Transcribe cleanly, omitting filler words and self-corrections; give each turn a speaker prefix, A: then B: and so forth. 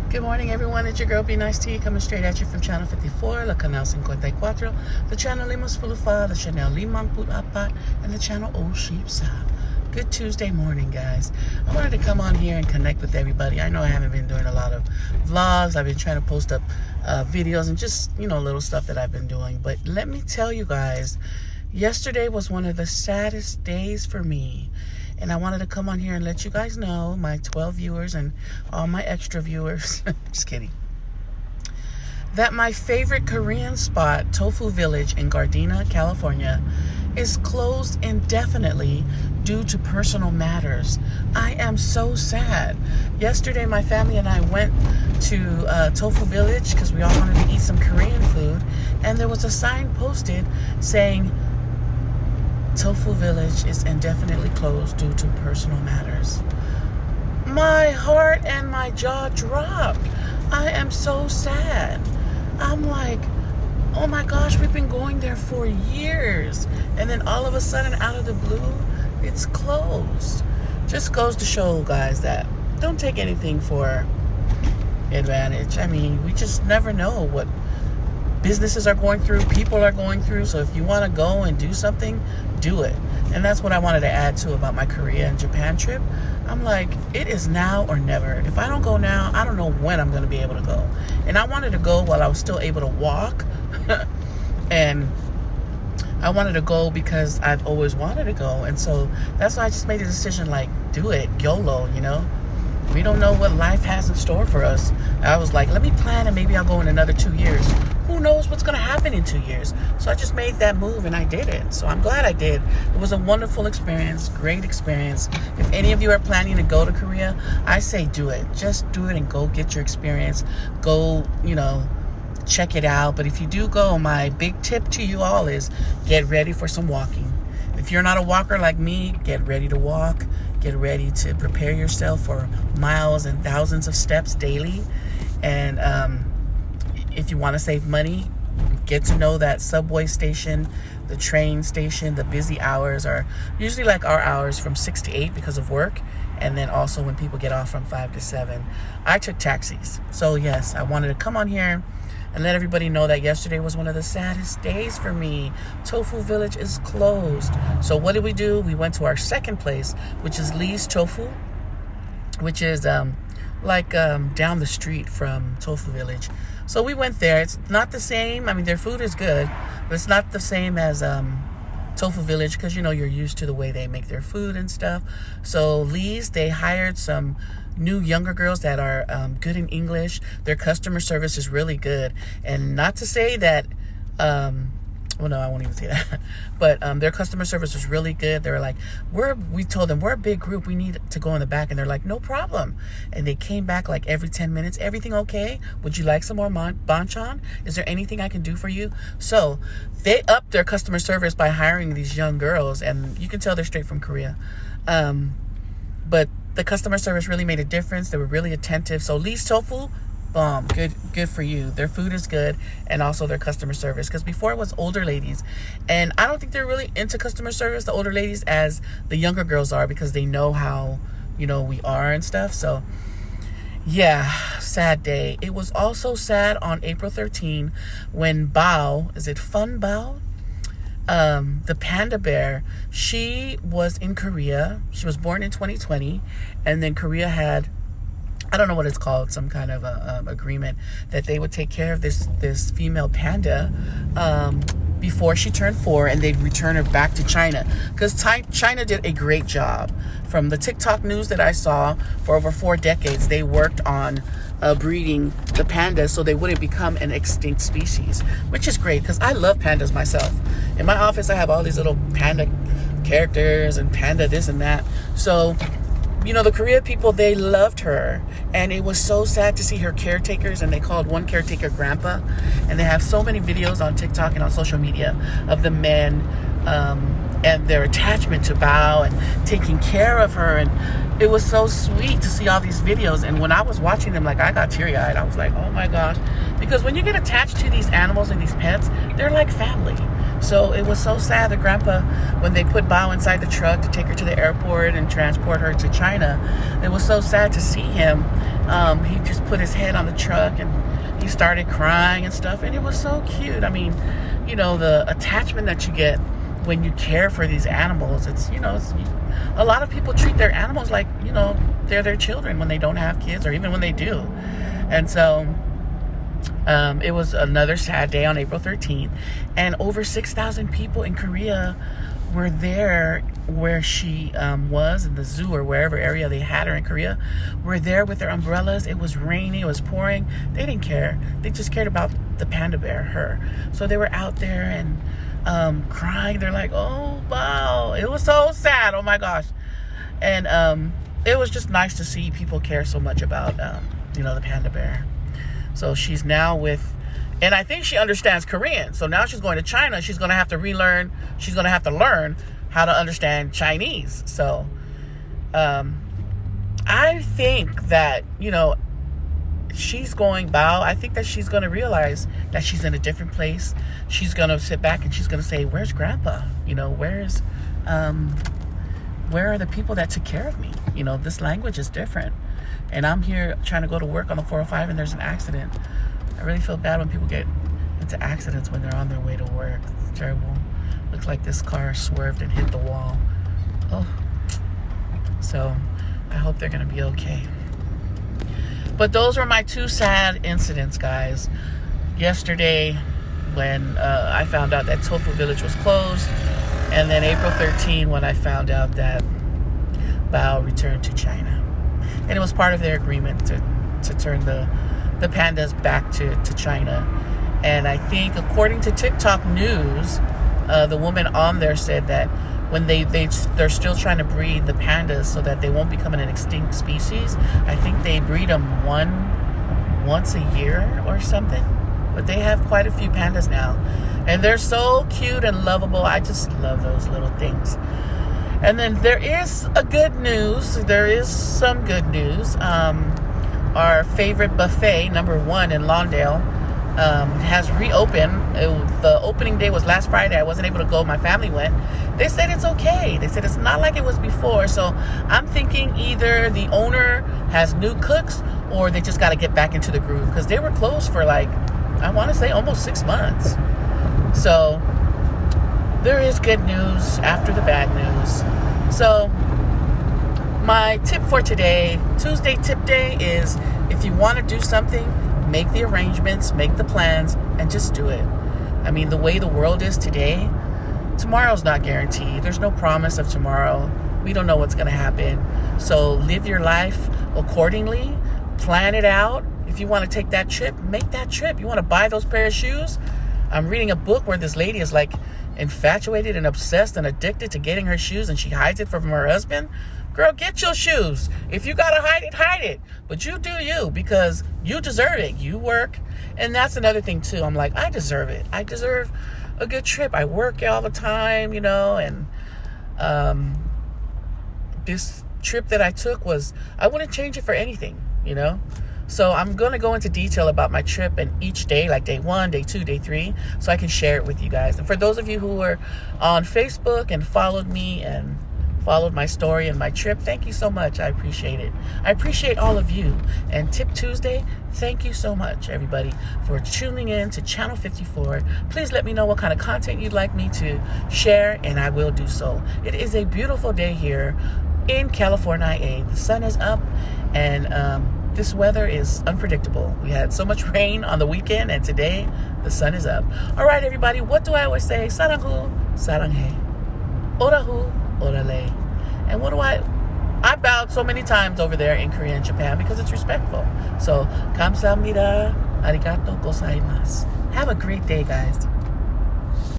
A: Good morning, everyone. It's your girl, Be Nice Tea, coming straight at you from Channel 54, La Canal 54, the Channel Limos Fulufa, the Channel Limang Put Apat, and the Channel Old Sheep Sab. Good Tuesday morning, guys. I wanted to come on here and connect with everybody. I know I haven't been doing a lot of vlogs. I've been trying to post up videos and just, little stuff that I've been doing. But let me tell you guys, yesterday was one of the saddest days for me. And I wanted to come on here and let you guys know, my 12 viewers and all my extra viewers, just kidding, that my favorite Korean spot, Tofu Village in Gardena, California, is closed indefinitely due to personal matters. I am so sad. Yesterday, my family and I went to Tofu Village because we all wanted to eat some Korean food. And there was a sign posted saying, Tofu Village is indefinitely closed due to personal matters. My heart and my jaw dropped. I am so sad. I'm like, oh my gosh, we've been going there for years. And then all of a sudden, out of the blue, it's closed. Just goes to show, guys, that don't take anything for advantage. I mean, we just never know what businesses are going through, people are going through. So if you want to go and do something, do it. And that's what I wanted to add to about my Korea and Japan trip. I'm like, it is now or never. If I don't go now, I don't know when I'm going to be able to go. And I wanted to go while I was still able to walk. And I wanted to go because I've always wanted to go. And so that's why I just made a decision, like, do it, YOLO, We don't know what life has in store for us. I was like, let me plan and maybe I'll go in another 2 years. Who knows what's going to happen in 2 years? So I just made that move and I did it. So I'm glad I did. It was a wonderful experience, great experience. If any of you are planning to go to Korea, I say do it. Just do it and go get your experience. Go, check it out. But if you do go, my big tip to you all is get ready for some walking. If you're not a walker like me, get ready to walk. Get ready to prepare yourself for miles and thousands of steps daily. And if you want to save money, get to know that subway station, the train station, the busy hours are usually like our hours from 6 to 8 because of work. And then also when people get off from 5 to 7. I took taxis. So yes, I wanted to come on here and let everybody know that yesterday was one of the saddest days for me. Tofu Village is closed. So what did we do? We went to our second place, which is Lee's Tofu, which is down the street from Tofu Village. So we went there. It's not the same. I mean, their food is good, but it's not the same as Tofu Village because, you're used to the way they make their food and stuff. So Lee's, they hired some new younger girls that are good in English. Their customer service is really good. And not to say that, well, no, I won't even say that. But their customer service was really good. They were like, we told them, we're a big group. We need to go in the back. And they're like, no problem. And they came back like every 10 minutes. Everything okay? Would you like some more banchan? Is there anything I can do for you? So they upped their customer service by hiring these young girls. And you can tell they're straight from Korea. But the customer service really made a difference. They were really attentive. So Lee's Tofu, bomb, good for you. Their food is good, and also their customer service. Because before it was older ladies, and I don't think they're really into customer service, the older ladies, as the younger girls are, because they know how we are and stuff. So yeah, sad day. It was also sad on April 13 when Bao, is it Fun Bao? The panda bear, she was in Korea. She was born in 2020, and then Korea had, I don't know what it's called, some kind of agreement that they would take care of this female panda before she turned 4, and they'd return her back to China. Because China did a great job. From the TikTok news that I saw, for over 4 decades, they worked on breeding the pandas so they wouldn't become an extinct species, which is great because I love pandas myself. In my office, I have all these little panda characters and panda this and that. So the Korea people, they loved her. And it was so sad to see her caretakers, and they called one caretaker Grandpa. And they have so many videos on TikTok and on social media of the men and their attachment to Bao and taking care of her. And it was so sweet to see all these videos. And when I was watching them, like, I got teary-eyed. I was like, oh my gosh. Because when you get attached to these animals and these pets, they're like family. So it was so sad that Grandpa, when they put Bao inside the truck to take her to the airport and transport her to China, it was so sad to see him. He just put his head on the truck and he started crying and stuff, and it was so cute. I mean, you know, the attachment that you get when you care for these animals, it's, you know, a lot of people treat their animals like, you know, they're their children when they don't have kids, or even when they do. And so it was another sad day on April 13th, and over 6,000 people in Korea were there where she was, in the zoo or wherever area they had her in Korea, were there with their umbrellas. It was raining, it was pouring. They didn't care. They just cared about the panda bear, her. So they were out there and crying. They're like, oh, wow. It was so sad. Oh, my gosh. And it was just nice to see people care so much about, you know, the panda bear. So she's now with, and I think she understands Korean. So now she's going to China. She's going to have to relearn. She's going to have to learn how to understand Chinese. So I think that, you know, she's going, Bao, I think that she's going to realize that she's in a different place. She's going to sit back and she's going to say, where's Grandpa? You know, where are the people that took care of me? You know, this language is different. And I'm here trying to go to work on the 405 and there's an accident. I really feel bad when people get into accidents when they're on their way to work. It's terrible. Looks like this car swerved and hit the wall. Oh. So I hope they're going to be okay. But those were my two sad incidents, guys. Yesterday, when I found out that Tofu Village was closed, and then April 13th, when I found out that Bao returned to China. And it was part of their agreement to turn the pandas back to China. And I think, according to TikTok news, the woman on there said that when they're still trying to breed the pandas so that they won't become an extinct species. I think they breed them once a year or something. But they have quite a few pandas now. And they're so cute and lovable. I just love those little things. And then there is some good news. Our favorite buffet, number 1 in Lawndale, has reopened. The opening day was last Friday. I wasn't able to go. My family went. They said it's okay. They said it's not like it was before. So I'm thinking either the owner has new cooks or they just got to get back into the groove, because they were closed for, like, I want to say almost 6 months. So there is good news after the bad news. So my tip for today, Tuesday tip day, is if you want to do something, make the arrangements, make the plans, and just do it. I mean, the way the world is today, tomorrow's not guaranteed. There's no promise of tomorrow. We don't know what's going to happen. So live your life accordingly. Plan it out. If you want to take that trip, make that trip. You want to buy those pair of shoes? I'm reading a book where this lady is like infatuated and obsessed and addicted to getting her shoes, and she hides it from her husband. Girl, get your shoes. If you got to hide it, hide it. But you do you, because you deserve it. You work. And that's another thing, too. I'm like, I deserve it. I deserve a good trip. I work all the time, you know, and this trip that I took I wouldn't change it for anything, you know. So I'm going to go into detail about my trip and each day, like day 1, day 2, day 3, so I can share it with you guys. And for those of you who were on Facebook and followed me and followed my story and my trip, thank you so much. I appreciate it. I appreciate all of you. And Tip Tuesday, thank you so much, everybody, for tuning in to Channel 54. Please let me know what kind of content you'd like me to share, and I will do so. It is a beautiful day here in California. The sun is up, and this weather is unpredictable. We had so much rain on the weekend, and today the sun is up. All right, everybody, what do I always say? Saranghu, saranghe. Orahu, orale. And what do I bowed so many times over there in Korea and Japan because it's respectful. So, 감사합니다. Arigato gozaimasu. Have a great day, guys.